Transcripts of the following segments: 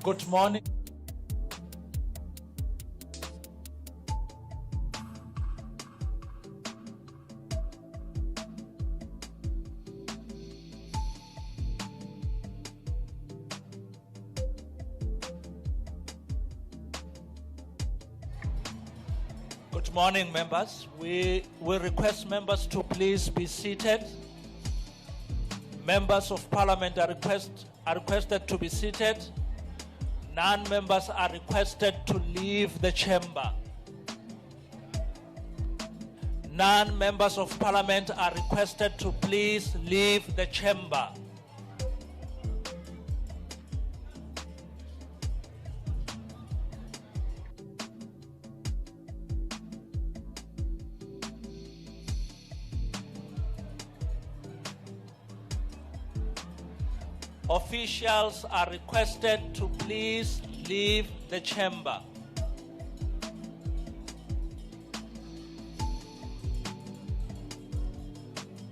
Good morning. Good morning, members. We will request members to please be seated. Members of Parliament are requested to be seated. Non-members are requested to leave the chamber. Non-members of Parliament are requested to please leave the chamber. Officials are requested to please leave the chamber.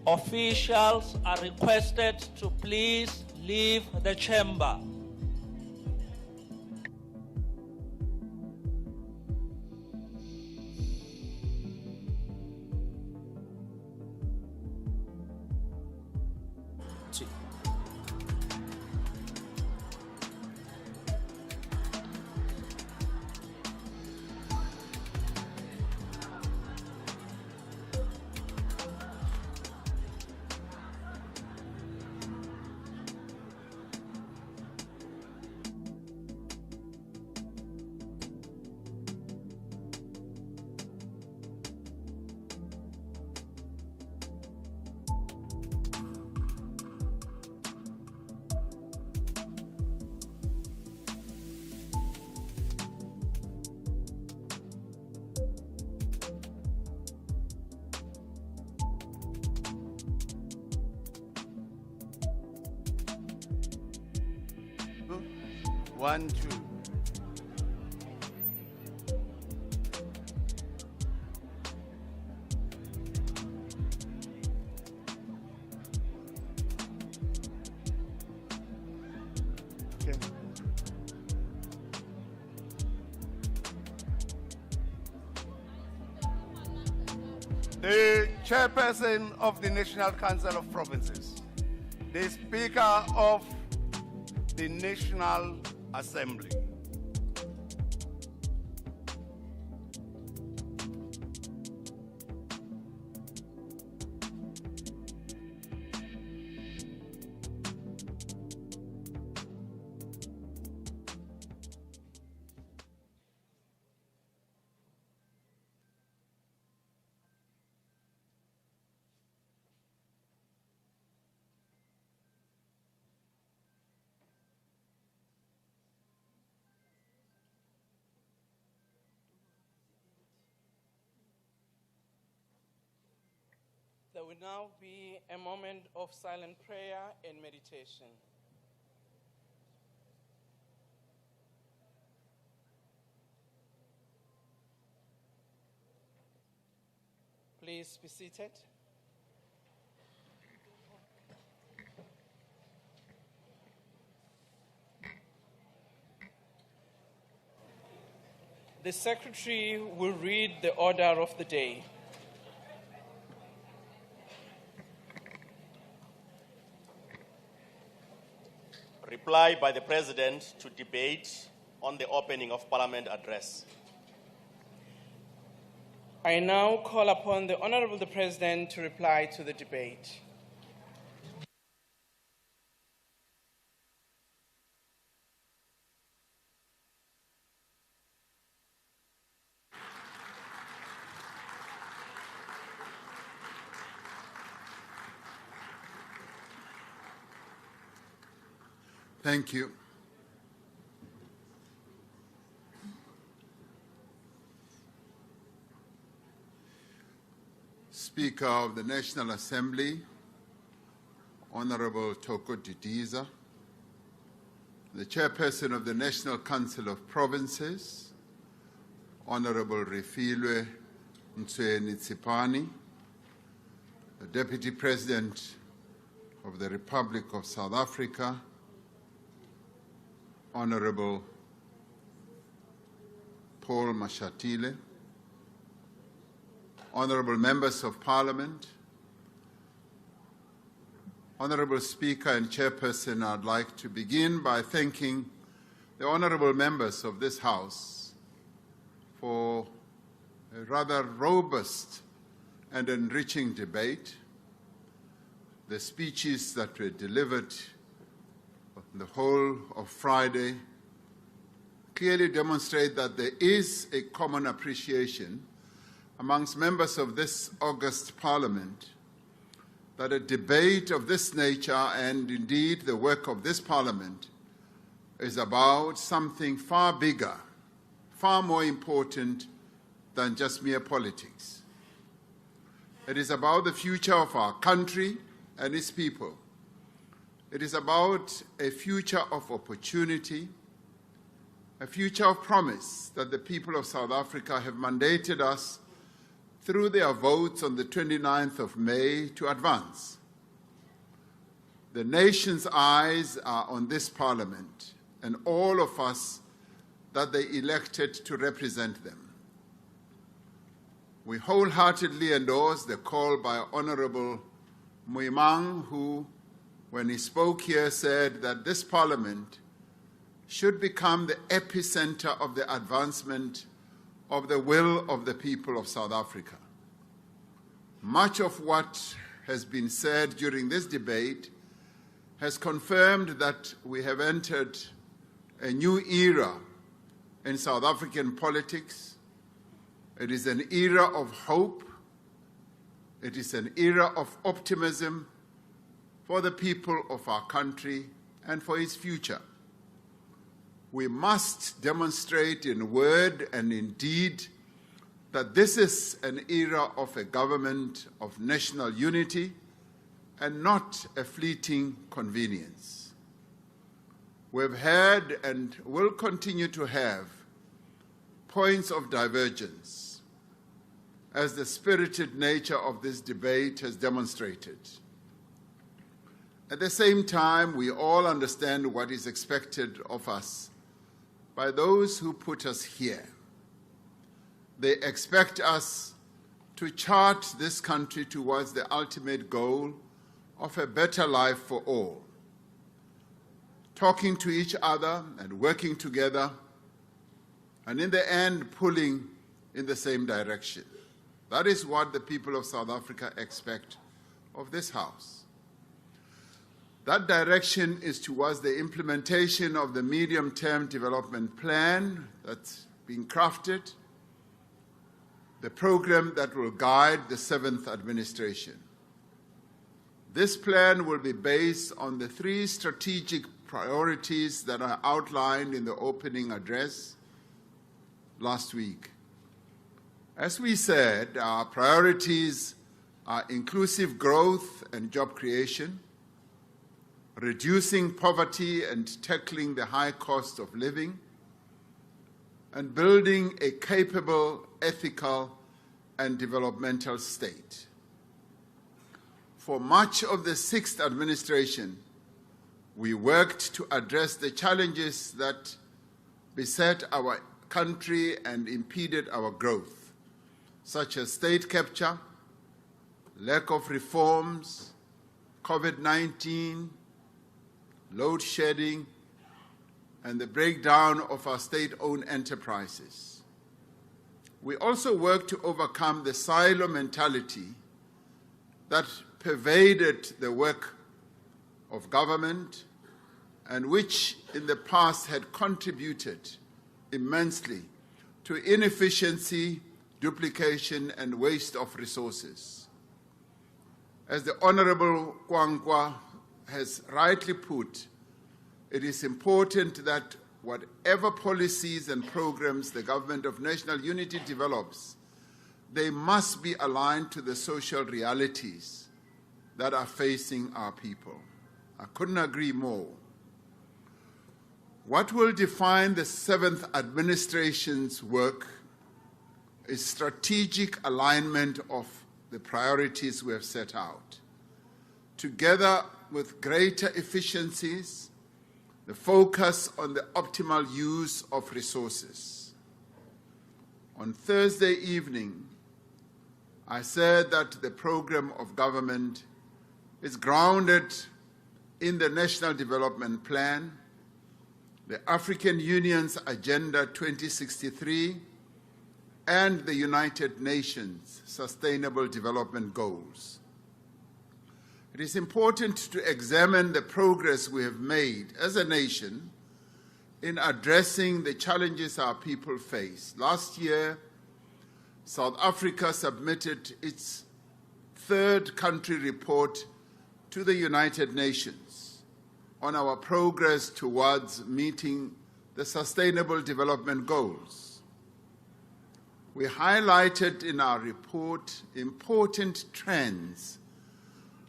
Officials are requested to please leave the chamber. One, two. Okay. The chairperson of the National Council of Provinces, the Speaker of the National Assembly. There will now be a moment of silent prayer and meditation. Please be seated. The Secretary will read the order of the day. Reply by the President to debate on the opening of Parliament address. I now call upon the Honourable the President to reply to the debate. Thank you. Speaker of the National Assembly, Honorable Toko Didiza, the Chairperson of the National Council of Provinces, Honorable Refilwe Mtsweni-Tsipane, the Deputy President of the Republic of South Africa, Honorable Paul Mashatile, Honorable Members of Parliament, Honorable Speaker and Chairperson, I'd like to begin by thanking the honorable members of this House for a rather robust and enriching debate. The speeches that were delivered on the whole of Friday clearly demonstrate that there is a common appreciation amongst members of this august Parliament that a debate of this nature, and indeed the work of this Parliament, is about something far bigger, far more important than just mere politics. It is about the future of our country and its people. It is about a future of opportunity, a future of promise that the people of South Africa have mandated us through their votes on the 29th of May to advance. The nation's eyes are on this Parliament and all of us that they elected to represent them. We wholeheartedly endorse the call by Honorable Muimang, who, when he spoke here, said that this Parliament should become the epicenter of the advancement of the will of the people of South Africa. Much of what has been said during this debate has confirmed that we have entered a new era in South African politics. It is an era of hope. It is an era of optimism for the people of our country and for its future. We must demonstrate in word and in deed that this is an era of a government of national unity and not a fleeting convenience. We've had and will continue to have points of divergence, as the spirited nature of this debate has demonstrated. At the same time, we all understand what is expected of us by those who put us here. They expect us to chart this country towards the ultimate goal of a better life for all, talking to each other and working together, and in the end, pulling in the same direction. That is what the people of South Africa expect of this House. That direction is towards the implementation of the medium-term development plan that's being crafted, the program that will guide the 7th administration. This plan will be based on the 3 strategic priorities that are outlined in the opening address last week. As we said, our priorities are inclusive growth and job creation, reducing poverty and tackling the high cost of living, and building a capable, ethical, and developmental state. For much of the 6th administration, we worked to address the challenges that beset our country and impeded our growth, such as state capture, lack of reforms, COVID-19, load shedding, and the breakdown of our state-owned enterprises. We also worked to overcome the silo mentality that pervaded the work of government and which in the past had contributed immensely to inefficiency, duplication, and waste of resources. As the Honorable Kwankwa has rightly put, it is important that whatever policies and programs the Government of National Unity develops, they must be aligned to the social realities that are facing our people. I couldn't agree more. What will define the 7th administration's work is strategic alignment of the priorities we have set out, together with greater efficiencies, the focus on the optimal use of resources. On Thursday evening, I said that the program of government is grounded in the National Development Plan, the African Union's Agenda 2063, and the United Nations Sustainable Development Goals. It is important to examine the progress we have made as a nation in addressing the challenges our people face. Last year, South Africa submitted its third country report to the United Nations on our progress towards meeting the Sustainable Development Goals. We highlighted in our report important trends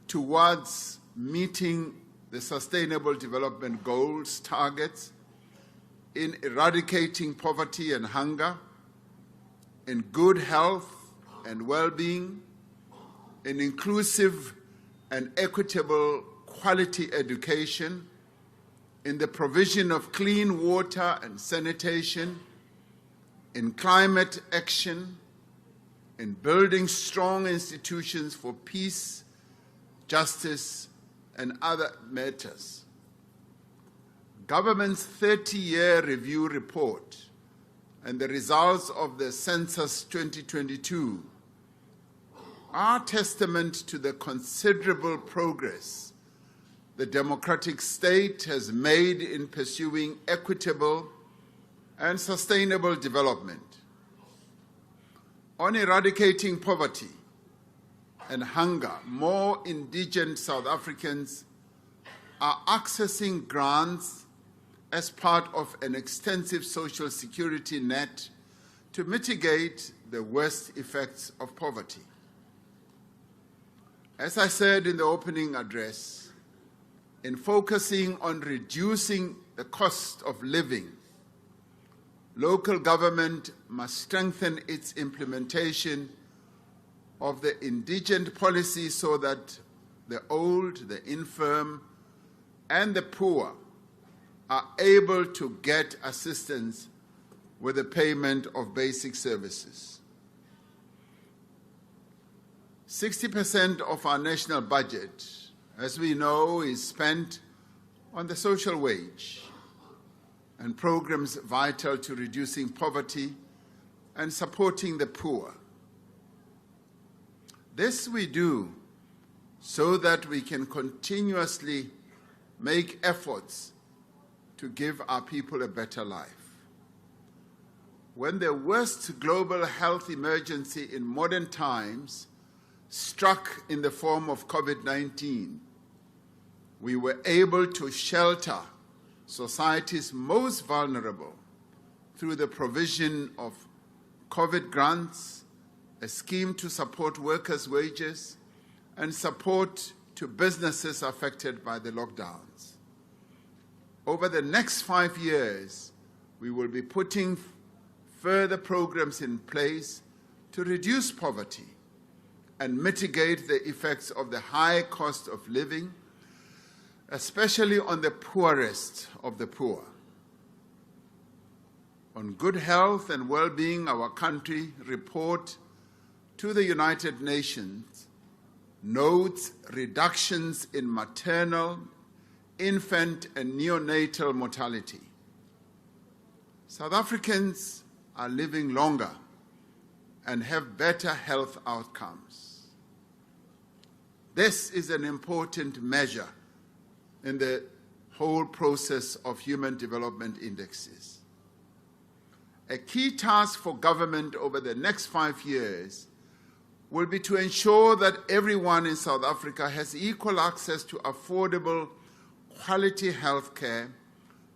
towards meeting the Sustainable Development Goals targets in eradicating poverty and hunger, in good health and well-being, in inclusive and equitable quality education, in the provision of clean water and sanitation, in climate action, in building strong institutions for peace, justice, and other matters. Government's 30-year review report and the results of the Census 2022 are testament to the considerable progress the democratic state has made in pursuing equitable and sustainable development. On eradicating poverty and hunger, more indigent South Africans are accessing grants as part of an extensive social security net to mitigate the worst effects of poverty. As I said in the opening address, in focusing on reducing the cost of living, local government must strengthen its implementation of the indigent policy so that the old, the infirm, and the poor are able to get assistance with the payment of basic services. 60% of our national budget, as we know, is spent on the social wage and programs vital to reducing poverty and supporting the poor. This we do so that we can continuously make efforts to give our people a better life. When the worst global health emergency in modern times struck in the form of COVID-19, we were able to shelter society's most vulnerable through the provision of COVID grants, a scheme to support workers' wages, and support to businesses affected by the lockdowns. Over the next 5 years, we will be putting further programs in place to reduce poverty and mitigate the effects of the high cost of living, especially on the poorest of the poor. On good health and well-being, our country report to the United Nations notes reductions in maternal, infant, and neonatal mortality. South Africans are living longer and have better health outcomes. This is an important measure in the whole process of human development indexes. A key task for government over the next 5 years will be to ensure that everyone in South Africa has equal access to affordable, quality health care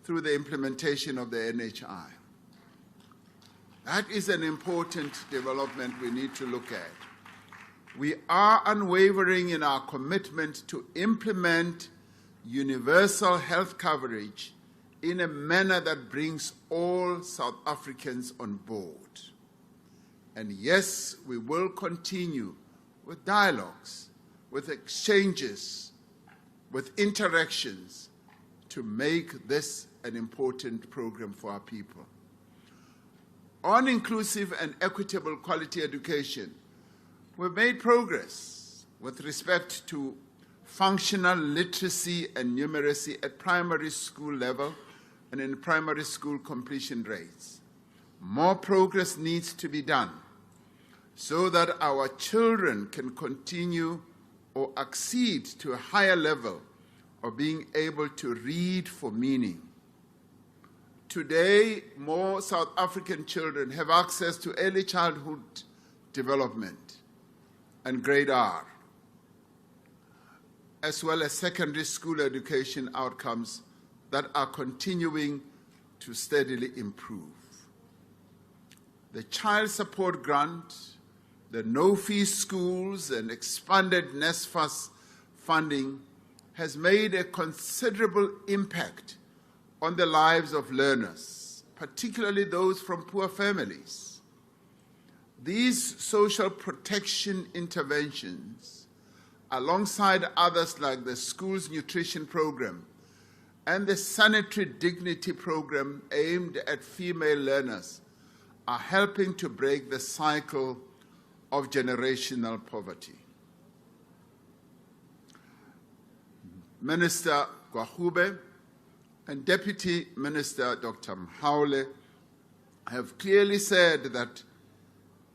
through the implementation of the NHI. That is an important development we need to look at. We are unwavering in our commitment to implement universal health coverage in a manner that brings all South Africans on board. And yes, we will continue with dialogues, with exchanges, with interactions to make this an important program for our people. On inclusive and equitable quality education, we've made progress with respect to functional literacy and numeracy at primary school level and in primary school completion rates. More progress needs to be done so that our children can continue or accede to a higher level of being able to read for meaning. Today, more South African children have access to early childhood development and grade R, as well as secondary school education outcomes that are continuing to steadily improve. The Child Support Grant, the no-fee schools, and expanded NSFAS funding has made a considerable impact on the lives of learners, particularly those from poor families. These social protection interventions, alongside others like the school's nutrition program and the sanitary dignity program aimed at female learners, are helping to break the cycle of generational poverty. Minister Gwahube and Deputy Minister Dr. Mhaule have clearly said that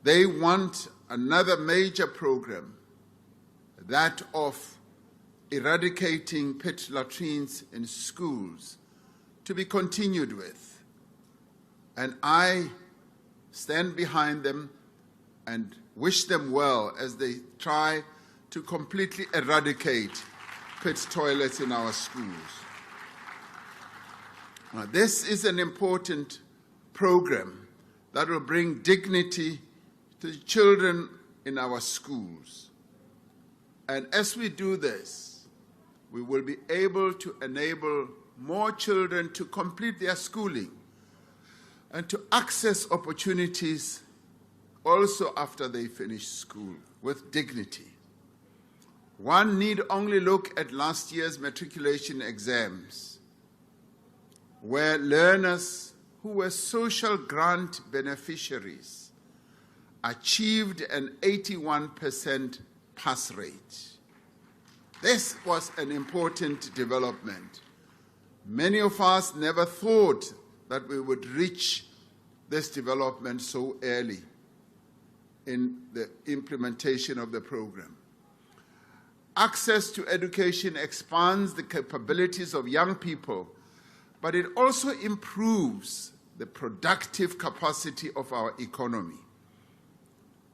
they want another major program, that of eradicating pit latrines in schools, to be continued with. And I stand behind them and wish them well as they try to completely eradicate pit toilets in our schools. Now, this is an important program that will bring dignity to the children in our schools. And as we do this, we will be able to enable more children to complete their schooling and to access opportunities also after they finish school with dignity. One need only look at last year's matriculation exams, where learners who were social grant beneficiaries achieved an 81% pass rate. This was an important development. Many of us never thought that we would reach this development so early in the implementation of the program. Access to education expands the capabilities of young people, but it also improves the productive capacity of our economy.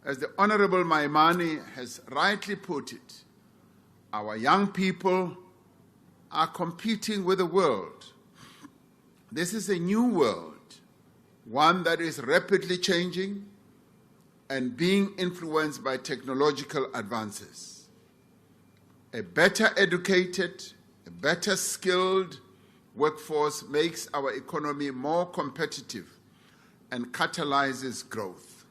As the Honorable Maimane has rightly put it, our young people are competing with the world. This is a new world, one that is rapidly changing and being influenced by technological advances. A better educated, a better skilled workforce makes our economy more competitive and catalyzes growth.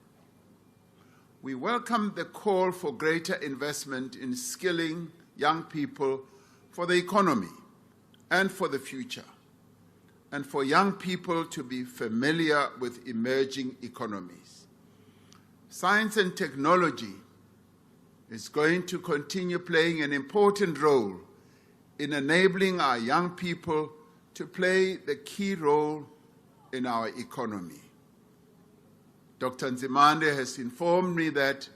We welcome the call for greater investment in skilling young people for the economy and for the future, and for young people to be familiar with emerging economies. Science and technology is going to continue playing an important role in enabling our young people to play the key role in our economy. Dr. Nzimande has informed me that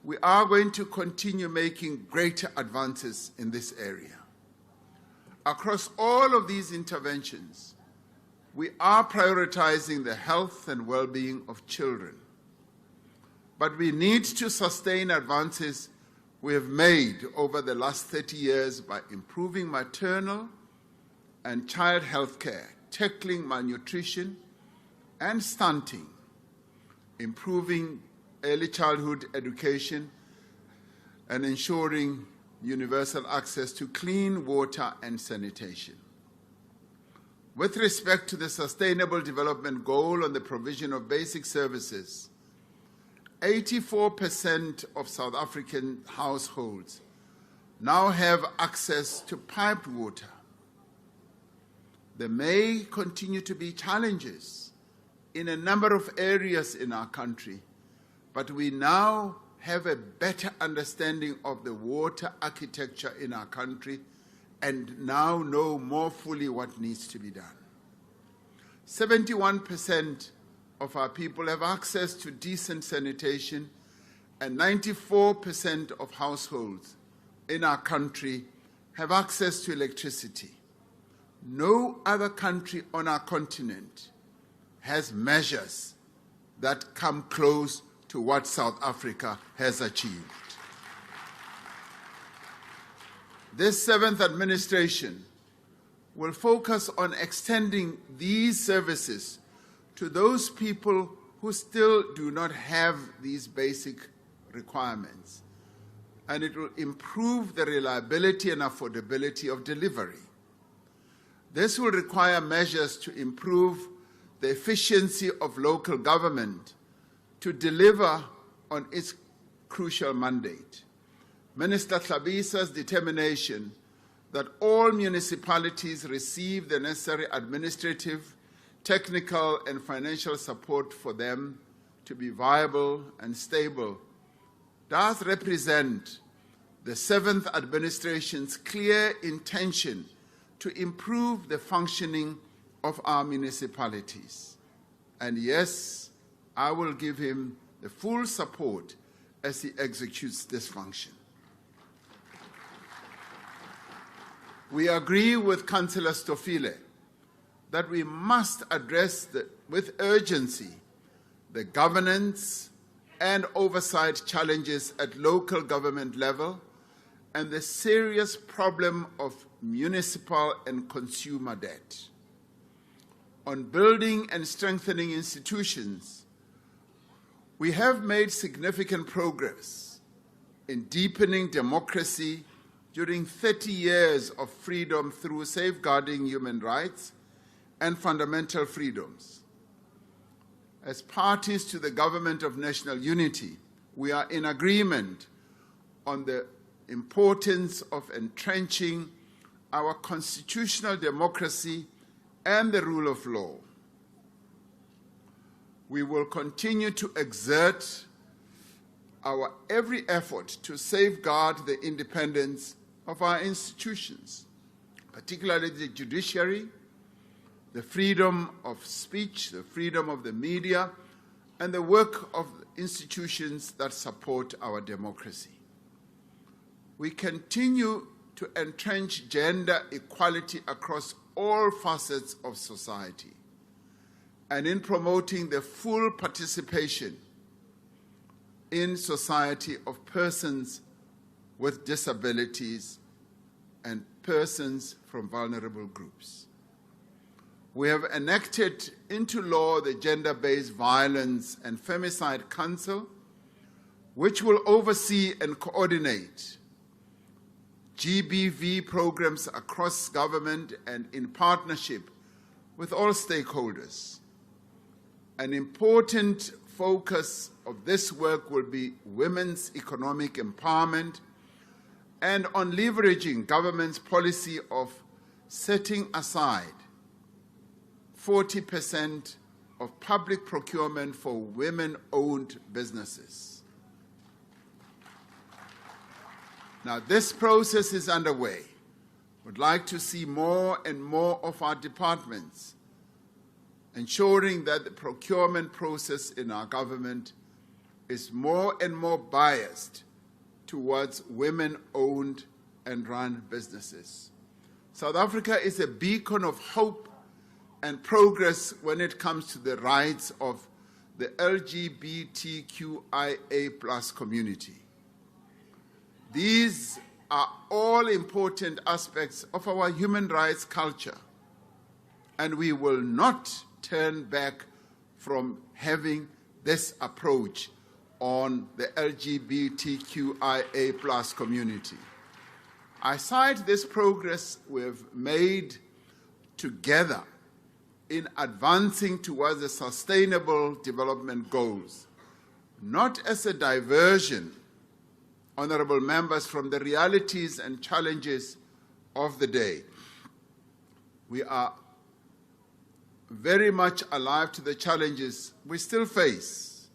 we are going to continue making greater advances in this area. Across all of these interventions, we are prioritizing the health and well-being of children. But we need to sustain advances we have made over the last 30 years by improving maternal and child health care, tackling malnutrition and stunting, improving early childhood education, and ensuring universal access to clean water and sanitation. With respect to the Sustainable Development Goal on the provision of basic services, 84% of South African households now have access to piped water. There may continue to be challenges in a number of areas in our country, but we now have a better understanding of the water architecture in our country and now know more fully what needs to be done. 71% of our people have access to decent sanitation, and 94% of households in our country have access to electricity. No other country on our continent has measures that come close to what South Africa has achieved. This seventh administration will focus on extending these services to those people who still do not have these basic requirements, and it will improve the reliability and affordability of delivery. This will require measures to improve the efficiency of local government to deliver on its crucial mandate. Minister Tlabisa's determination that all municipalities receive the necessary administrative, technical, and financial support for them to be viable and stable does represent the seventh administration's clear intention to improve the functioning of our municipalities. And yes, I will give him the full support as he executes this function. We agree with Councillor Stofile that we must address with urgency the governance and oversight challenges at local government level and the serious problem of municipal and consumer debt. On building and strengthening institutions, we have made significant progress in deepening democracy during 30 years of freedom through safeguarding human rights and fundamental freedoms. As parties to the Government of National Unity, we are in agreement on the importance of entrenching our constitutional democracy and the rule of law. We will continue to exert our every effort to safeguard the independence of our institutions, particularly the judiciary, the freedom of speech, the freedom of the media, and the work of institutions that support our democracy. We continue to entrench gender equality across all facets of society and in promoting the full participation in society of persons with disabilities and persons from vulnerable groups. We have enacted into law the Gender-Based Violence and Femicide Council, which will oversee and coordinate GBV programs across government and in partnership with all stakeholders. An important focus of this work will be women's economic empowerment and on leveraging government's policy of setting aside 40% of public procurement for women-owned businesses. Now, this process is underway. We'd like to see more and more of our departments ensuring that the procurement process in our government is more and more biased towards women-owned and run businesses. South Africa is a beacon of hope and progress when it comes to the rights of the LGBTQIA+ community. These are all important aspects of our human rights culture, and we will not turn back from having this approach on the LGBTQIA+ community. I cite this progress we've made together in advancing towards the Sustainable Development Goals, not as a diversion, honorable members, from the realities and challenges of the day. We are very much alive to the challenges we still face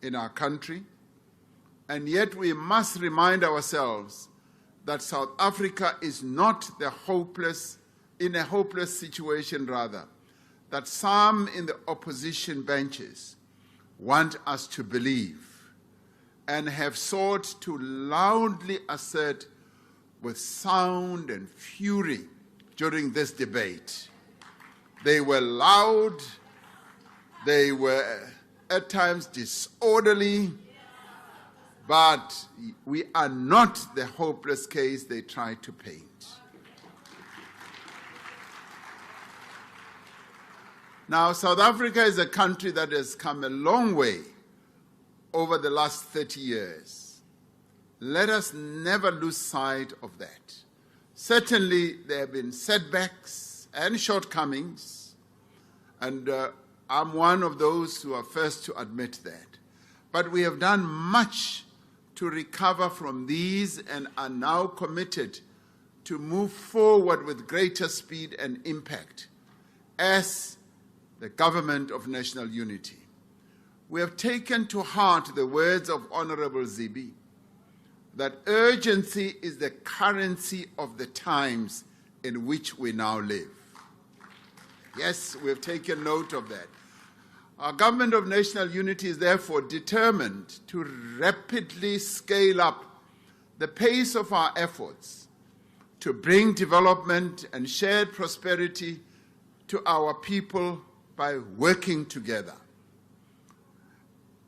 in our country, and yet we must remind ourselves that South Africa is not in a hopeless situation, rather, that some in the opposition benches want us to believe and have sought to loudly assert with sound and fury during this debate. They were loud, they were at times disorderly, but we are not the hopeless case they tried to paint. Now, South Africa is a country that has come a long way over the last 30 years. Let us never lose sight of that. Certainly, there have been setbacks and shortcomings, and I'm one of those who are first to admit that. But we have done much to recover from these and are now committed to move forward with greater speed and impact as the Government of National Unity. We have taken to heart the words of Honorable Zibi, that urgency is the currency of the times in which we now live. Yes, we have taken note of that. Our Government of National Unity is therefore determined to rapidly scale up the pace of our efforts to bring development and shared prosperity to our people by working together.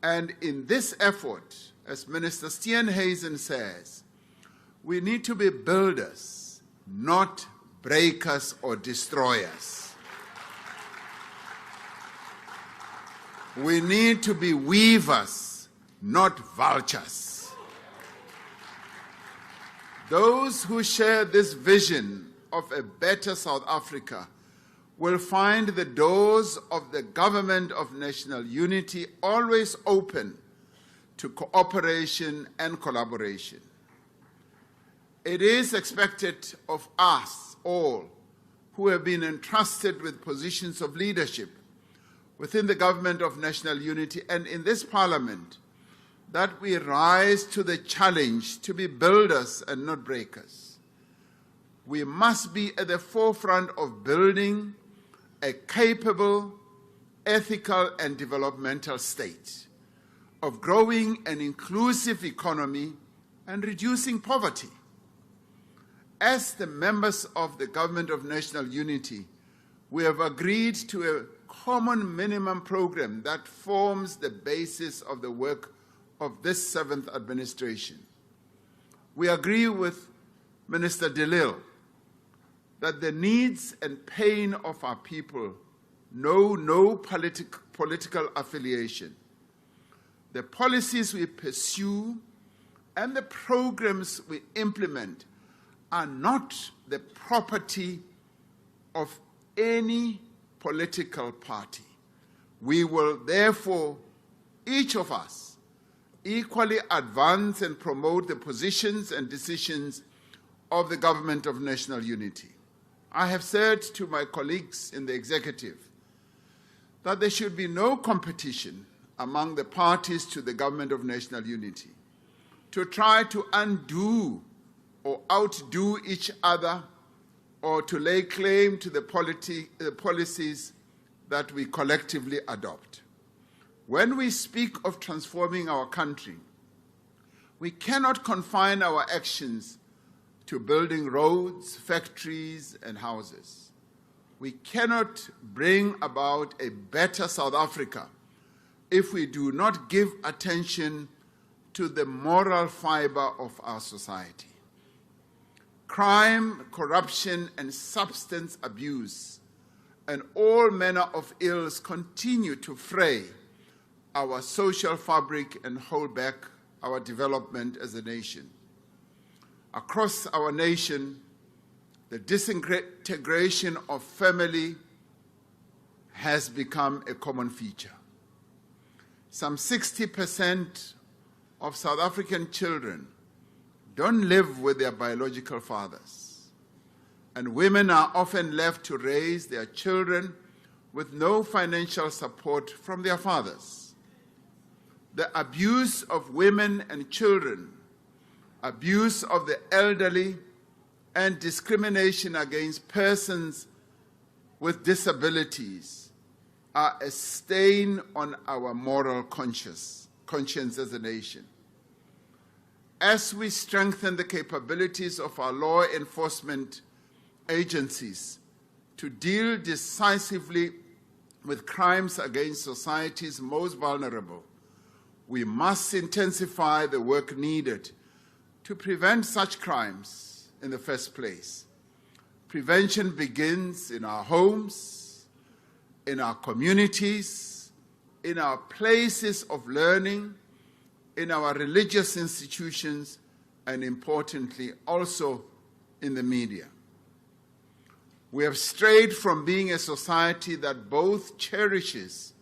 And in this effort, as Minister Steenhuisen says, we need to be builders, not breakers or destroyers. We need to be weavers, not vultures. Those who share this vision of a better South Africa will find the doors of the Government of National Unity always open to cooperation and collaboration. It is expected of us all who have been entrusted with positions of leadership within the Government of National Unity and in this Parliament that we rise to the challenge to be builders and not breakers. We must be at the forefront of building a capable, ethical, and developmental state, of growing an inclusive economy and reducing poverty. As the members of the Government of National Unity, we have agreed to a common minimum program that forms the basis of the work of this 7th administration. We agree with Minister De Lille that the needs and pain of our people know no political affiliation. The policies we pursue and the programs we implement are not the property of any political party. We will therefore, each of us, equally advance and promote the positions and decisions of the Government of National Unity. I have said to my colleagues in the executive that there should be no competition among the parties to the Government of National Unity to try to undo or outdo each other or to lay claim to the policies that we collectively adopt. When we speak of transforming our country, we cannot confine our actions to building roads, factories, and houses. We cannot bring about a better South Africa if we do not give attention to the moral fiber of our society. Crime, corruption, and substance abuse, and all manner of ills continue to fray our social fabric and hold back our development as a nation. Across our nation, the disintegration of family has become a common feature. Some 60% of South African children don't live with their biological fathers, and women are often left to raise their children with no financial support from their fathers. The abuse of women and children, abuse of the elderly, and discrimination against persons with disabilities are a stain on our moral conscience as a nation. As we strengthen the capabilities of our law enforcement agencies to deal decisively with crimes against society's most vulnerable, we must intensify the work needed to prevent such crimes in the first place. Prevention begins in our homes, in our communities, in our places of learning, in our religious institutions, and importantly, also in the media. We have strayed from being a society that both cherishes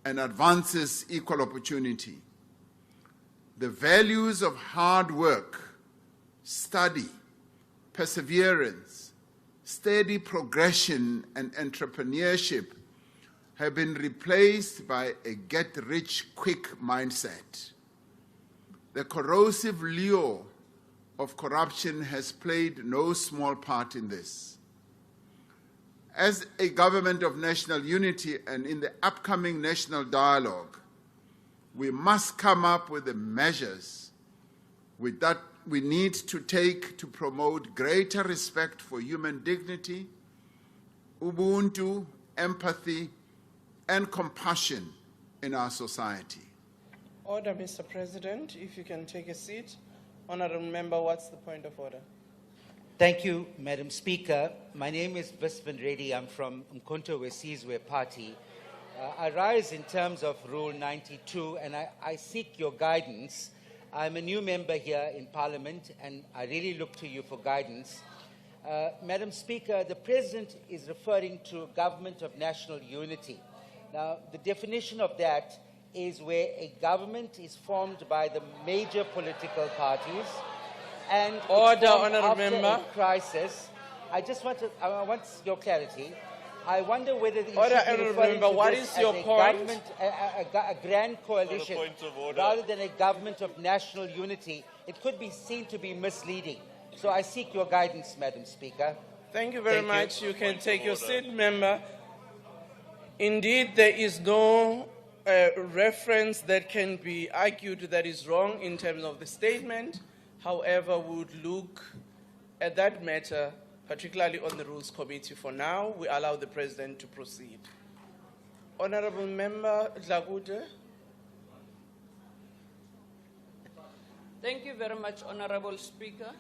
and advances equal opportunity. The values of hard work, study, perseverance, steady progression, and entrepreneurship have been replaced by a get-rich-quick mindset. The corrosive lure of corruption has played no small part in this. As a government of national unity and in the upcoming national dialogue, we must come up with the measures that we need to take to promote greater respect for human dignity, ubuntu, empathy, and compassion in our society. Order, Mr. President. If you can take a seat. Honourable Member, what's the point of order? Thank you, Madam Speaker. My name is Vispan Reddy. I'm from Umkhonto Wesizwe Party. I rise in terms of Rule 92, and I seek your guidance. I'm a new member here in Parliament, and I really look to you for guidance. Madam Speaker, the President is referring to a government of national unity. Now, the definition of that is where a government is formed by the major political parties and Order, after Honourable Member. a crisis. I want your clarity. I wonder whether you Order, should be Honourable referring Member, to what this is your as a point? government, a grand coalition, point of order. rather than a government of national unity. It could be seen to be misleading. So I seek your guidance, Madam Speaker. Thank you very Thank you. much. You can Point take of your order. seat, Member. Indeed, there is no reference that can be argued that is wrong in terms of the statement. However, we would look at that matter, particularly on the Rules Committee. For now, we allow the President to proceed. Honourable Member Dlagude. Thank you very much, Honourable Speaker.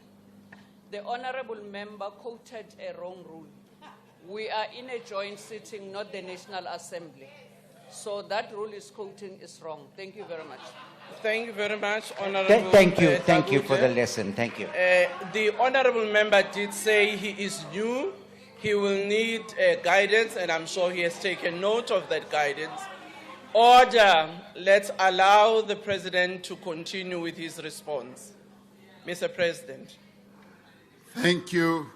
The Honourable Member quoted a wrong rule. We are in a joint sitting, not the National Assembly. So that rule is quoting is wrong. Thank you very much. Thank you very much, Honourable Thank you for the Dlagude. lesson. Thank you. The Honourable Member did say he is new. He will need guidance, and I'm sure he has taken note of that guidance. Order. Let's allow the President to continue with his response. Mr. President. Thank you,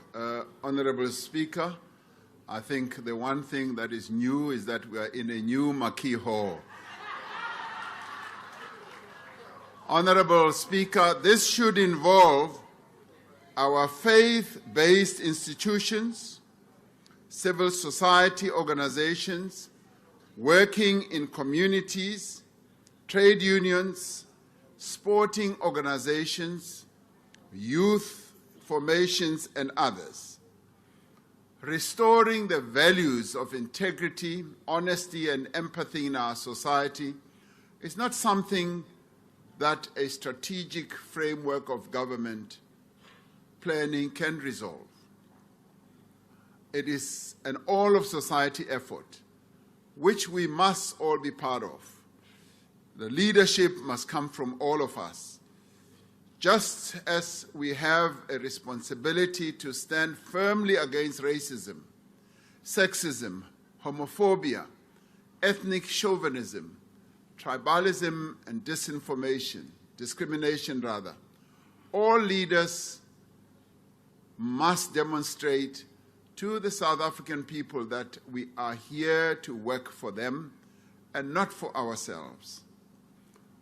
Honorable Speaker. I think the one thing that is new is that we are in a new Marquee Hall. Honorable Speaker, this should involve our faith-based institutions, civil society organizations, working in communities, trade unions, sporting organizations, youth formations, and others. Restoring the values of integrity, honesty, and empathy in our society is not something that a strategic framework of government planning can resolve. It is an all-of-society effort, which we must all be part of. The leadership must come from all of us. Just as we have a responsibility to stand firmly against racism, sexism, homophobia, ethnic chauvinism, tribalism, and discrimination, all leaders must demonstrate to the South African people that we are here to work for them and not for ourselves.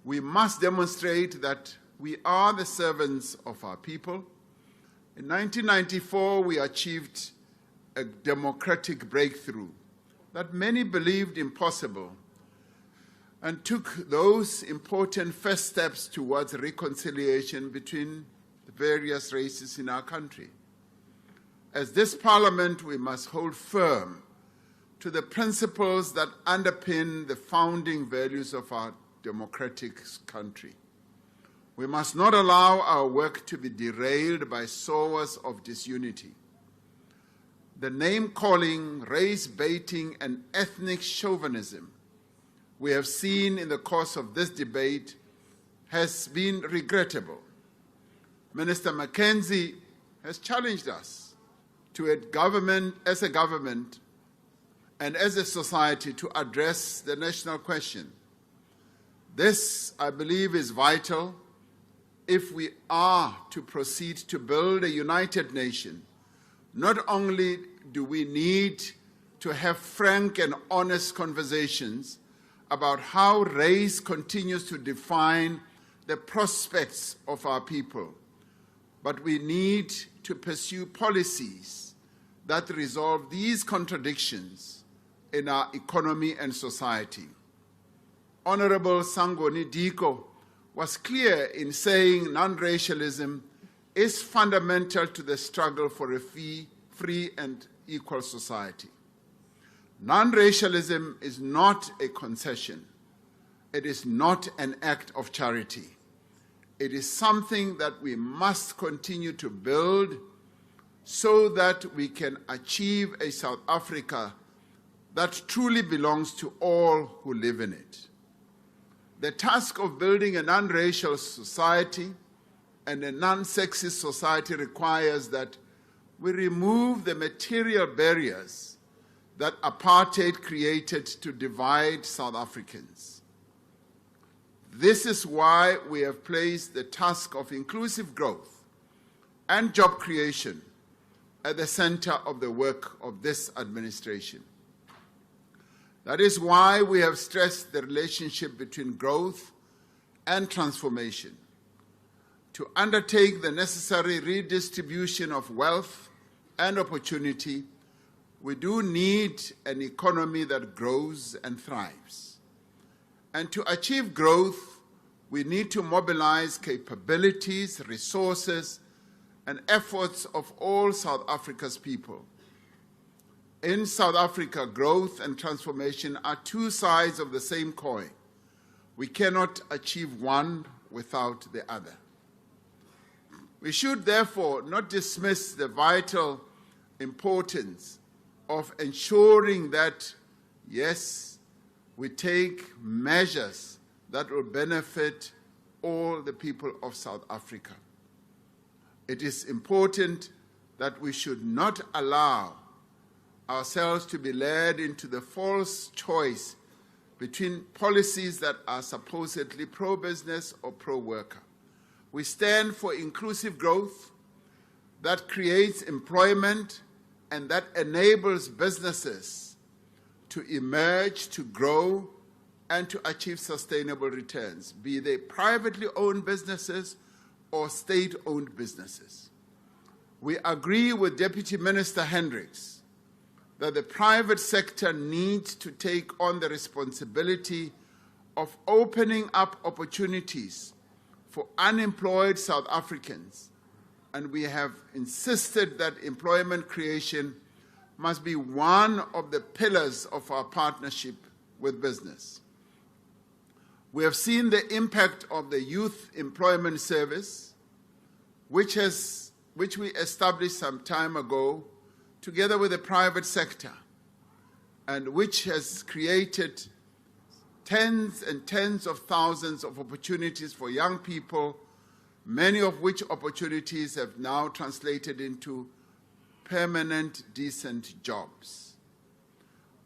We must demonstrate that we are the servants of our people. In 1994, we achieved a democratic breakthrough that many believed impossible and took those important first steps towards reconciliation between the various races in our country. As this Parliament, we must hold firm to the principles that underpin the founding values of our democratic country. We must not allow our work to be derailed by sowers of disunity. The name-calling, race-baiting, and ethnic chauvinism we have seen in the course of this debate has been regrettable. Minister Mackenzie has challenged us as a government and as a society to address the national question. This, I believe, is vital if we are to proceed to build a united nation. Not only do we need to have frank and honest conversations about how race continues to define the prospects of our people, but we need to pursue policies that resolve these contradictions in our economy and society. Honorable Sangoni Diko was clear in saying non-racialism is fundamental to the struggle for a free and equal society. Non-racialism is not a concession. It is not an act of charity. It is something that we must continue to build so that we can achieve a South Africa that truly belongs to all who live in it. The task of building a non-racial society and a non-sexist society requires that we remove the material barriers that apartheid created to divide South Africans. This is why we have placed the task of inclusive growth and job creation at the center of the work of this administration. That is why we have stressed the relationship between growth and transformation. To undertake the necessary redistribution of wealth and opportunity, we do need an economy that grows and thrives. And to achieve growth, we need to mobilize capabilities, resources, and efforts of all South Africa's people. In South Africa, growth and transformation are two sides of the same coin. We cannot achieve one without the other. We should therefore not dismiss the vital importance of ensuring that, yes, we take measures that will benefit all the people of South Africa. It is important that we should not allow ourselves to be led into the false choice between policies that are supposedly pro-business or pro-worker. We stand for inclusive growth that creates employment and that enables businesses to emerge, to grow, and to achieve sustainable returns, be they privately owned businesses or state-owned businesses. We agree with Deputy Minister Hendricks that the private sector needs to take on the responsibility of opening up opportunities for unemployed South Africans, and we have insisted that employment creation must be one of the pillars of our partnership with business. We have seen the impact of the Youth Employment Service, which we established some time ago together with the private sector, and which has created tens and tens of thousands of opportunities for young people, many of which opportunities have now translated into permanent, decent jobs.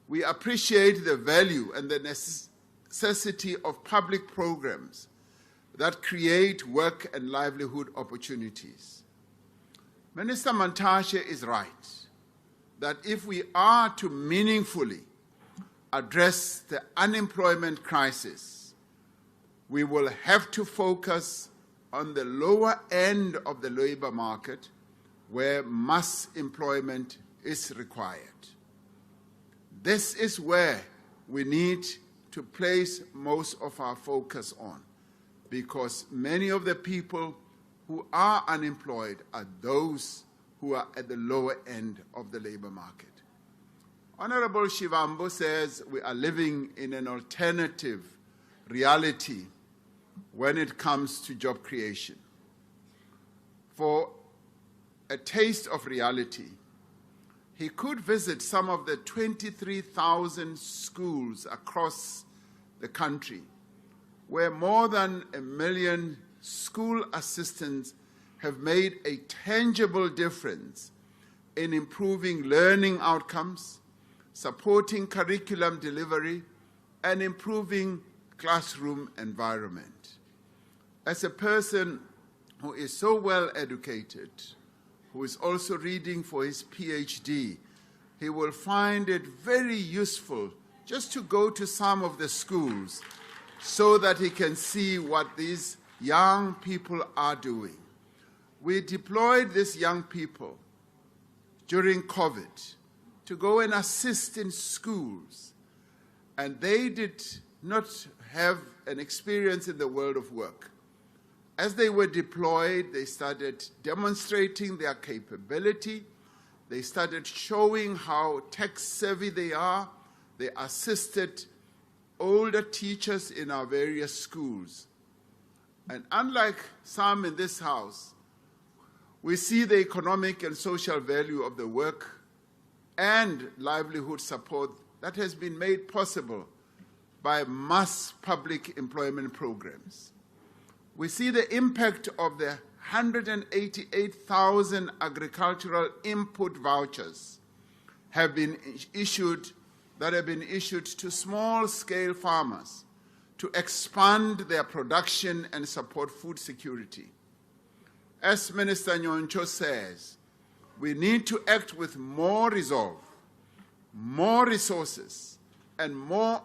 We appreciate the value and the necessity of public programs that create work and livelihood opportunities. Minister Mantashe is right that if we are to meaningfully address the unemployment crisis, we will have to focus on the lower end of the labor market where mass employment is required. This is where we need to place most of our focus on, because many of the people who are unemployed are those who are at the lower end of the labor market. Honorable Shivambu says we are living in an alternative reality when it comes to job creation. For a taste of reality, he could visit some of the 23,000 schools across the country where more than 1 million school assistants have made a tangible difference in improving learning outcomes, supporting curriculum delivery, and improving classroom environment. As a person who is so well educated, who is also reading for his PhD, he will find it very useful just to go to some of the schools so that he can see what these young people are doing. We deployed these young people during COVID to go and assist in schools, and they did not have an experience in the world of work. As they were deployed, they started demonstrating their capability. They started showing how tech-savvy they are. They assisted older teachers in our various schools. And unlike some in this House, we see the economic and social value of the work and livelihood support that has been made possible by mass public employment programs. We see the impact of the 188,000 agricultural input vouchers that have been issued to small-scale farmers to expand their production and support food security. As Minister Nyoncho says, we need to act with more resolve, more resources, and more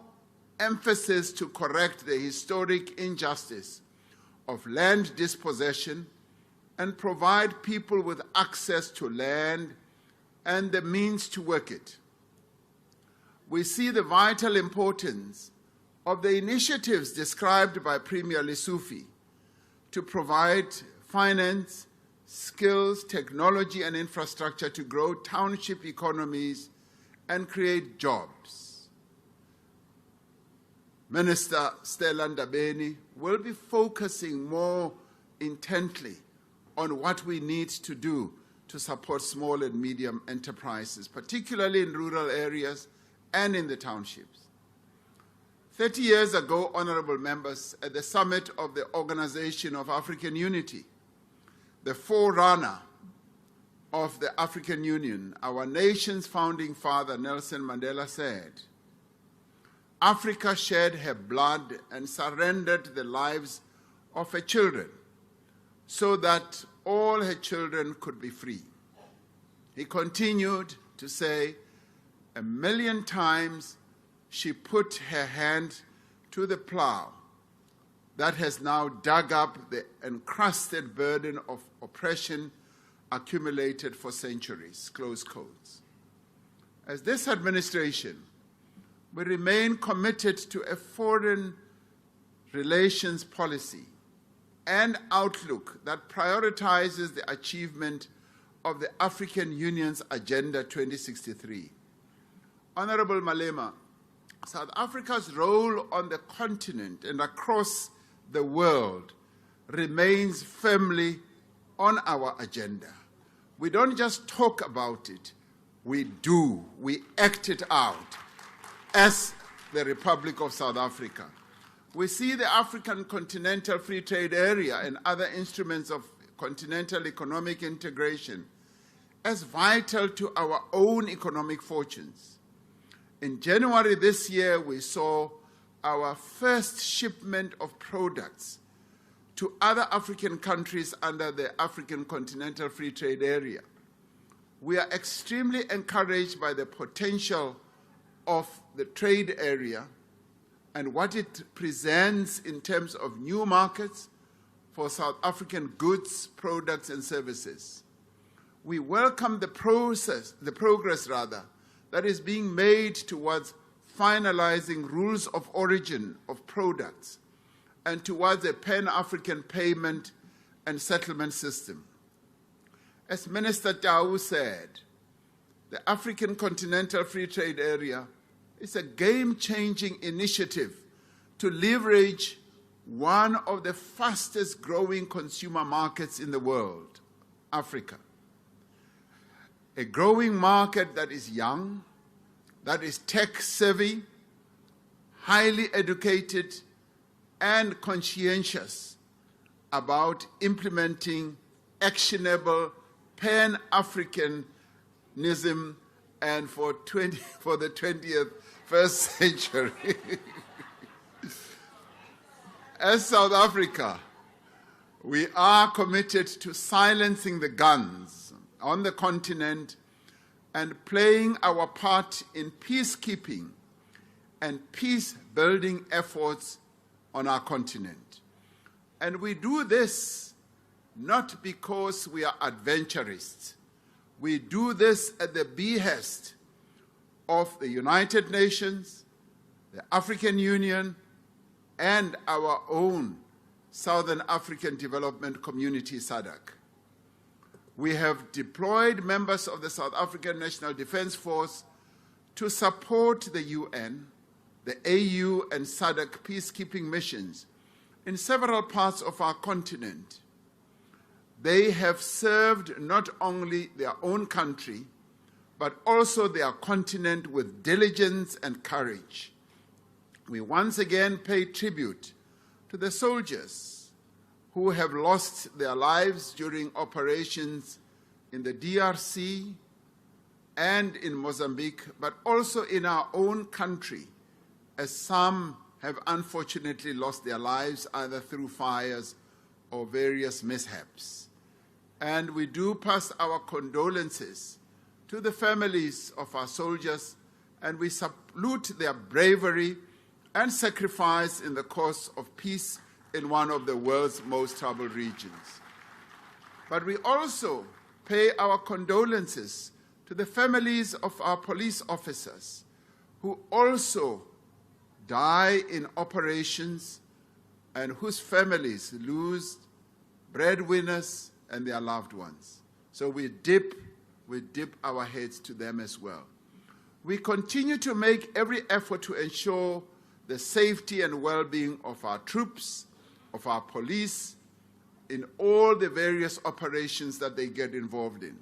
emphasis to correct the historic injustice of land dispossession and provide people with access to land and the means to work it. We see the vital importance of the initiatives described by Premier Lessufi to provide finance, skills, technology, and infrastructure to grow township economies and create jobs. Minister Stella Ndabeni will be focusing more intently on what we need to do to support small and medium enterprises, particularly in rural areas and in the townships. 30 years ago, honorable members, at the summit of the Organization of African Unity, the forerunner of the African Union, our nation's founding father, Nelson Mandela, said, Africa shed her blood and surrendered the lives of her children so that all her children could be free. He continued to say, 1,000,000 times she put her hand to the plow that has now dug up the encrusted burden of oppression accumulated for centuries, close quotes. As this administration, we remain committed to a foreign relations policy and outlook that prioritizes the achievement of the African Union's Agenda 2063. Honorable Malema, South Africa's role on the continent and across the world remains firmly on our agenda. We don't just talk about it, we do, we act it out as the Republic of South Africa. We see the African Continental Free Trade Area and other instruments of continental economic integration as vital to our own economic fortunes. In January this year, we saw our first shipment of products to other African countries under the African Continental Free Trade Area. We are extremely encouraged by the potential of the trade area and what it presents in terms of new markets for South African goods, products, and services. We welcome the progress that is being made towards finalizing rules of origin of products and towards a pan-African payment and settlement system. As Minister Tau said, the African Continental Free Trade Area is a game-changing initiative to leverage one of the fastest growing consumer markets in the world, Africa. A growing market that is young, that is tech-savvy, highly educated, and conscientious about implementing actionable Pan-Africanism and for the 21st century. As South Africa, we are committed to silencing the guns on the continent and playing our part in peacekeeping and peace-building efforts on our continent. And we do this not because we are adventurists. We do this at the behest of the United Nations, the African Union, and our own Southern African Development Community, SADC. We have deployed members of the South African National Defense Force to support the UN, the AU, and SADC peacekeeping missions in several parts of our continent. They have served not only their own country, but also their continent with diligence and courage. We once again pay tribute to the soldiers who have lost their lives during operations in the DRC and in Mozambique, but also in our own country, as some have unfortunately lost their lives either through fires or various mishaps. And we do pass our condolences to the families of our soldiers, and we salute their bravery and sacrifice in the cause of peace in one of the world's most troubled regions. But we also pay our condolences to the families of our police officers who also die in operations and whose families lose breadwinners and their loved ones. So we dip our heads to them as well. We continue to make every effort to ensure the safety and well-being of our troops, of our police, in all the various operations that they get involved in.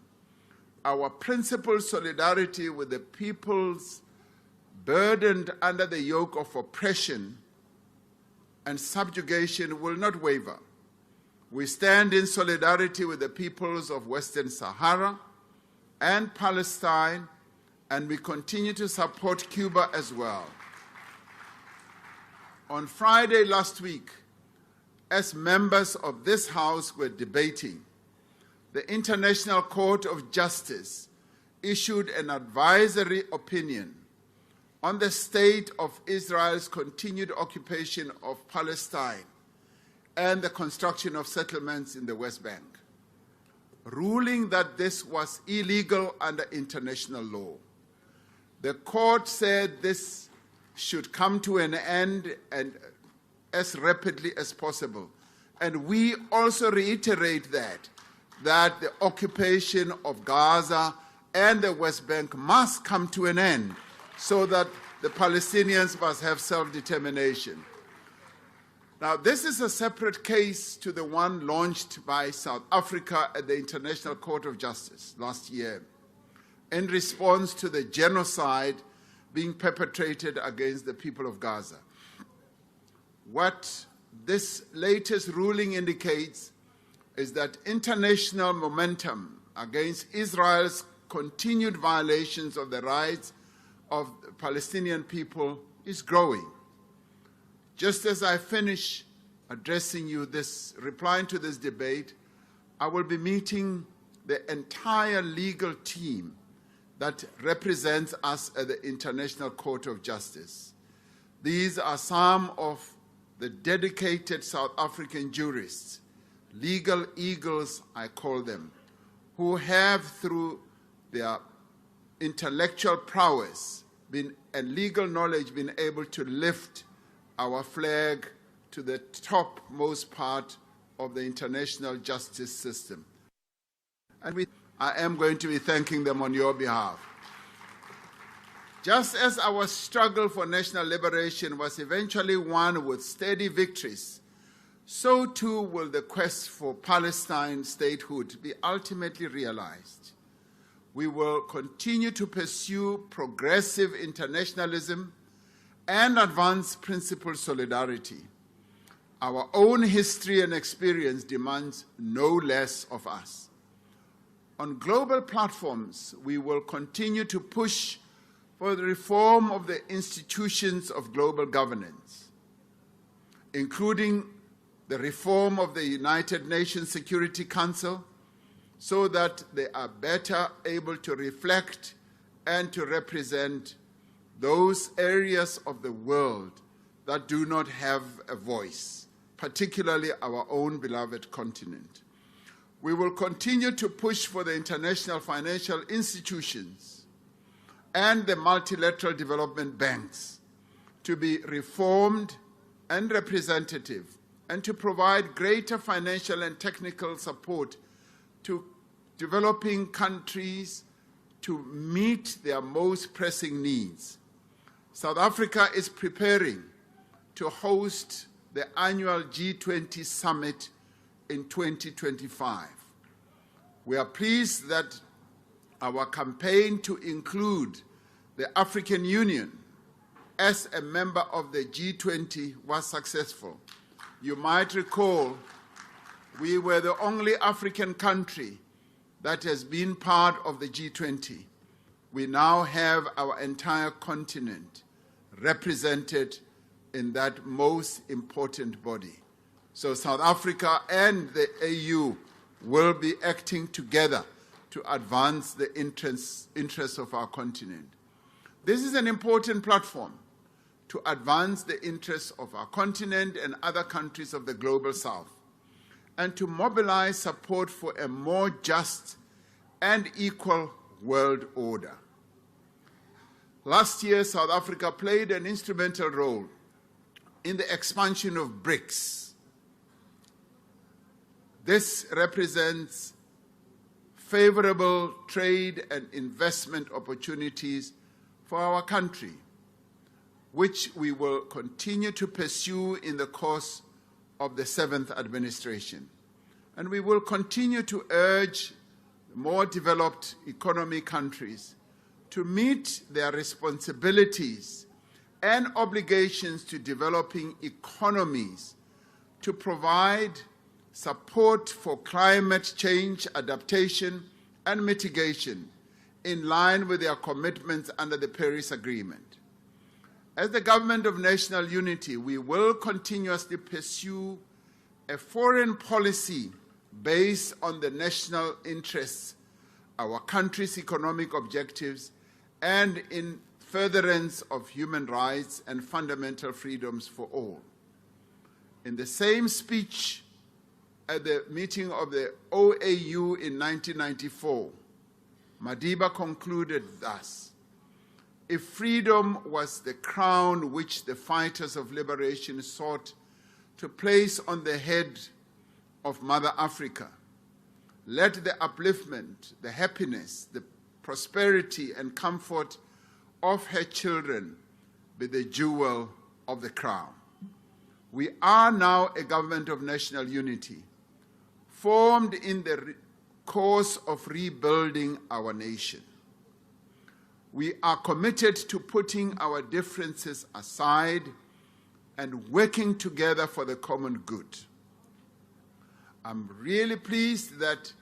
Our principled solidarity with the peoples burdened under the yoke of oppression and subjugation will not waver. We stand in solidarity with the peoples of Western Sahara and Palestine, and we continue to support Cuba as well. On Friday last week, as members of this House were debating, the International Court of Justice issued an advisory opinion on the state of Israel's continued occupation of Palestine and the construction of settlements in the West Bank, ruling that this was illegal under international law. The court said this should come to an end and as rapidly as possible. And we also reiterate that the occupation of Gaza and the West Bank must come to an end so that the Palestinians must have self-determination. Now, this is a separate case to the one launched by South Africa at the International Court of Justice last year in response to the genocide being perpetrated against the people of Gaza. What this latest ruling indicates is that international momentum against Israel's continued violations of the rights of the Palestinian people is growing. Just as I finish addressing you replying to this debate, I will be meeting the entire legal team that represents us at the International Court of Justice. These are some of the dedicated South African jurists, legal eagles I call them, who have through their intellectual prowess and legal knowledge been able to lift our flag to the topmost part of the international justice system. And I am going to be thanking them on your behalf. Just as our struggle for national liberation was eventually won with steady victories, so too will the quest for Palestine statehood be ultimately realized. We will continue to pursue progressive internationalism and advance principled solidarity. Our own history and experience demands no less of us. On global platforms, we will continue to push for the reform of the institutions of global governance, including the reform of the United Nations Security Council, so that they are better able to reflect and to represent those areas of the world that do not have a voice, particularly our own beloved continent. We will continue to push for the international financial institutions and the multilateral development banks to be reformed and representative, and to provide greater financial and technical support to developing countries to meet their most pressing needs. South Africa is preparing to host the annual G20 summit in 2025. We are pleased that our campaign to include the African Union as a member of the G20 was successful. You might recall we were the only African country that has been part of the G20. We now have our entire continent represented in that most important body. So South Africa and the AU will be acting together to advance the interests of our continent. This is an important platform to advance the interests of our continent and other countries of the global south, and to mobilize support for a more just and equal world order. Last year, South Africa played an instrumental role in the expansion of BRICS. This represents favorable trade and investment opportunities for our country, which we will continue to pursue in the course of the 7th administration. And we will continue to urge more developed economy countries to meet their responsibilities and obligations to developing economies to provide support for climate change adaptation and mitigation in line with their commitments under the Paris Agreement. As the Government of National Unity, we will continuously pursue a foreign policy based on the national interests, our country's economic objectives, and in furtherance of human rights and fundamental freedoms for all. In the same speech at the meeting of the OAU in 1994, Madiba concluded thus: if freedom was the crown which the fighters of liberation sought to place on the head of Mother Africa, let the upliftment, the happiness, the prosperity and comfort of her children be the jewel of the crown. We are now a government of national unity, formed in the course of rebuilding our nation. We are committed to putting our differences aside and working together for the common good. I'm really pleased that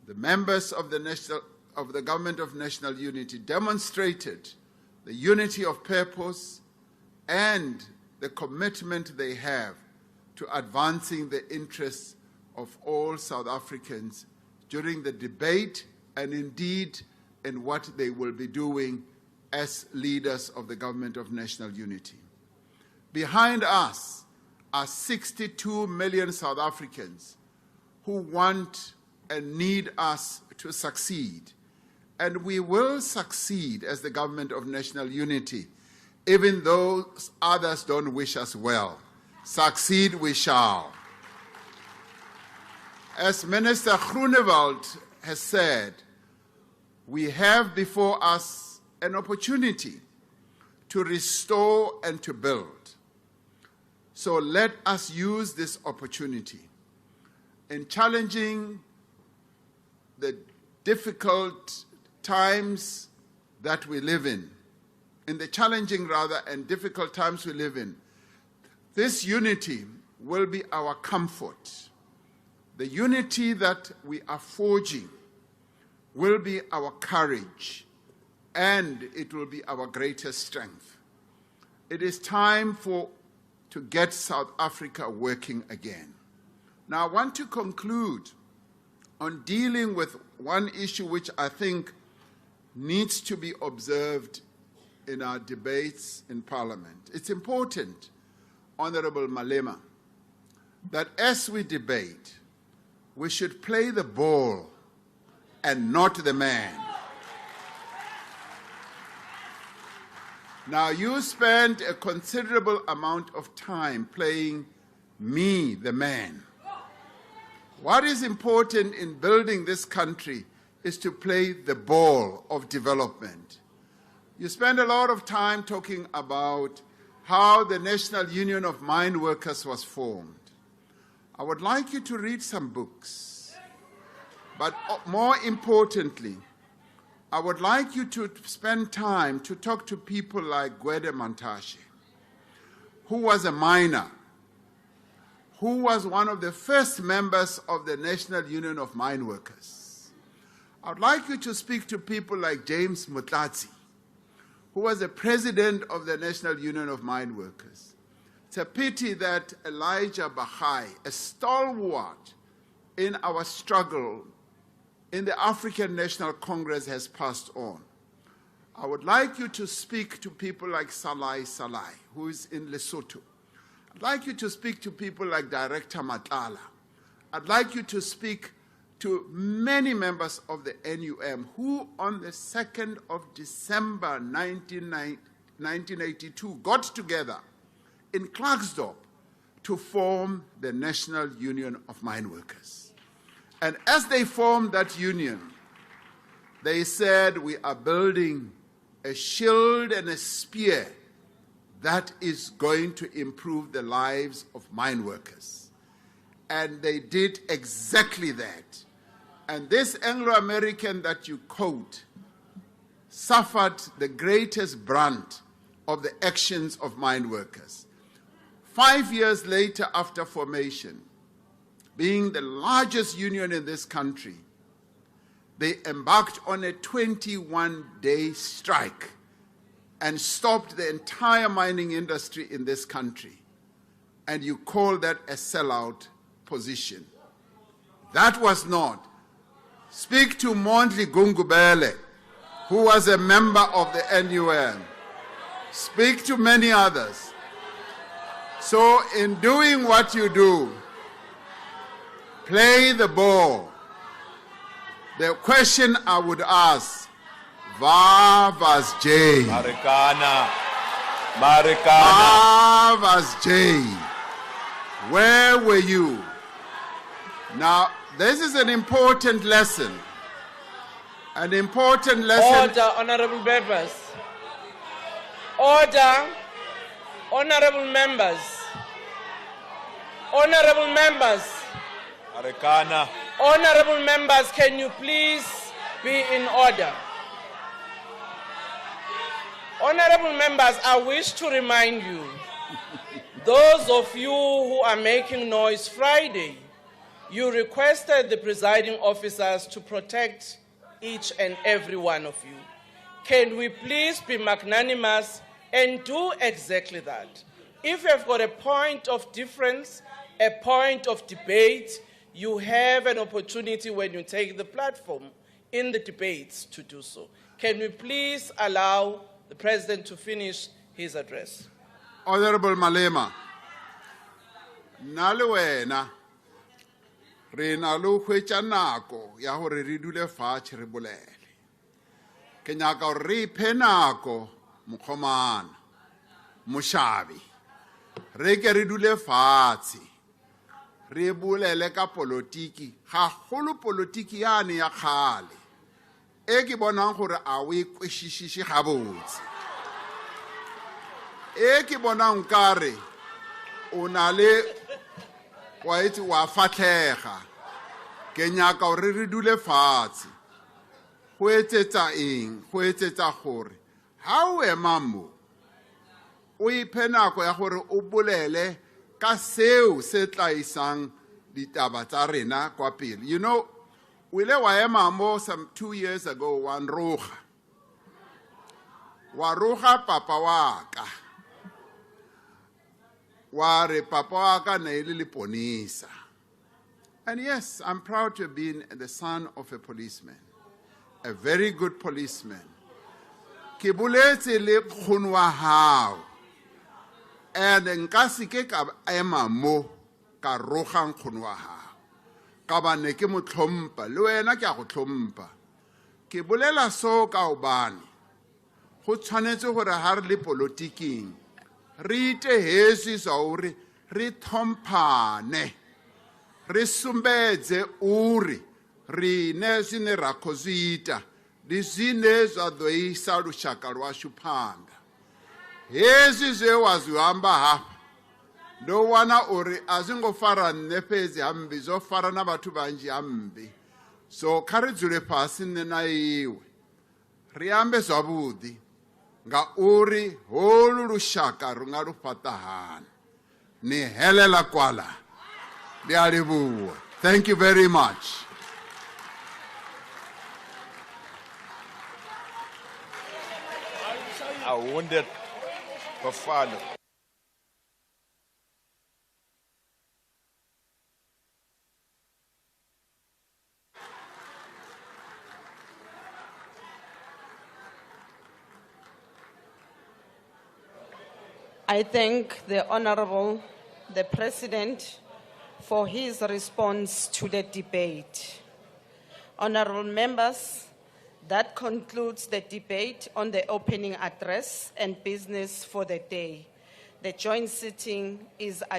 the members of the Government of National Unity demonstrated the unity of purpose and the commitment they have to advancing the interests of all South Africans during the debate and indeed in what they will be doing as leaders of the Government of National Unity. Behind us are 62 million South Africans who want and need us to succeed. And we will succeed as the Government of National Unity, even though others don't wish us well. Succeed we shall. As Minister Groenewald has said, we have before us an opportunity to restore and to build. So let us use this opportunity in challenging the difficult times that we live in the challenging and difficult times we live in. This unity will be our comfort. The unity that we are forging will be our courage, and it will be our greatest strength. It is time to get South Africa working again. Now, I want to conclude on dealing with one issue which I think needs to be observed in our debates in Parliament. It's important, Honorable Malema, that as we debate, we should play the ball and not the man. Now, you spend a considerable amount of time playing me, the man. What is important in building this country is to play the ball of development. You spend a lot of time talking about how the National Union of Mine Workers was formed. I would like you to read some books, but more importantly, I would like you to spend time to talk to people like Gwede Mantashe, who was a miner, who was one of the first members of the National Union of Mine Workers. I would like you to speak to people like James Mutlatsi, who was the president of the National Union of Mine Workers. It's a pity that Elijah Bahai, a stalwart in our struggle in the African National Congress, has passed on. I would like you to speak to people like Salai Salai, who is in Lesotho. I'd like you to speak to people like Director Matlala. I'd like you to speak to many members of the NUM who on the 2nd of December 1982 got together in Klerksdorp to form the National Union of Mine Workers. And as they formed that union, they said, we are building a shield and a spear that is going to improve the lives of mine workers. And they did exactly that. And this Anglo-American that you quote suffered the greatest brunt of the actions of mine workers. 5 years later, after formation, being the largest union in this country, they embarked on a 21-day strike and stopped the entire mining industry in this country. And you call that a sellout position. That was not. Speak to Mondli Gungubele, who was a member of the NUM. Speak to many others. So in doing what you do, play the ball. The question I would ask, waar was Jay? Marikana. Waar was Jay? Where were you? Now, this is an important lesson. An important lesson. Order, honorable members. Order, honorable members. Honorable members. Marikana. Honorable members, can you please be in order? Honorable members, I wish to remind you, those of you who are making noise Friday, you requested the presiding officers to protect each and every one of you. Can we please be magnanimous and do exactly that? If you have got a point of difference, a point of debate, You have an opportunity when you take the platform in the debates to do so. Can we please allow the President to finish his address? Honorable Malema, na le wena re na lo hwetša nako ya gore re dule fatshe re bolele. Ke nyaka gore re iphe nako mokgomana, mošabi, re ke re dule fatshe re bolele ka politiki, gagolo politiki yane ya kgale e ke bonang gore a o e kwešišiše gabotse, e ke bonang kare o na le wa itse wa fatlhega. Ke nyaka gore re dule fatshe go etsetsa eng, go etsetsa gore ha o ema mo o iphe nako ya gore o bolele ka seo se tla isang ditaba tsa rena kwa pele. You know, o ile wa ema mo some 2 years ago wa roga papa wa ka, wa re papa wa ka ne ile leponisa. And yes, I'm proud to have been the son of a policeman, a very good policeman. Ke boletse le nkgono wa hao, and nka se ke ka ema mo ka roga nkgono wa hao ka ba ne ke mo tlhompha, le wena ke a go tlhompha. Ke bolela so ka obane go tshwanetse gore ha re le politiking re itehesi sa uri re thomphane, re sumbedze uri ri ne zwine ra khou zwi ita ndi zwine zwa ḓo isa lushaka lwashu phanḓa. Hezwi zwe wa zwi amba hafha ndo wana uri a zwi ngo fara nne fhedzi hambi, zwo fara na vhathu vhanzhi hambi. So kha ri dzule fhasi nne na iwe ri ambe zwavhuḓi nga uri holu lushaka ri nga lu fhaṱa hani. Ni helela kwala, ndi a livhuwa. Thank you very much. I wounded Buffalo. I thank the Honorable, the President, for his response to the debate. Honorable members, that concludes the debate on the opening address and business for the day. The joint sitting is adjourned.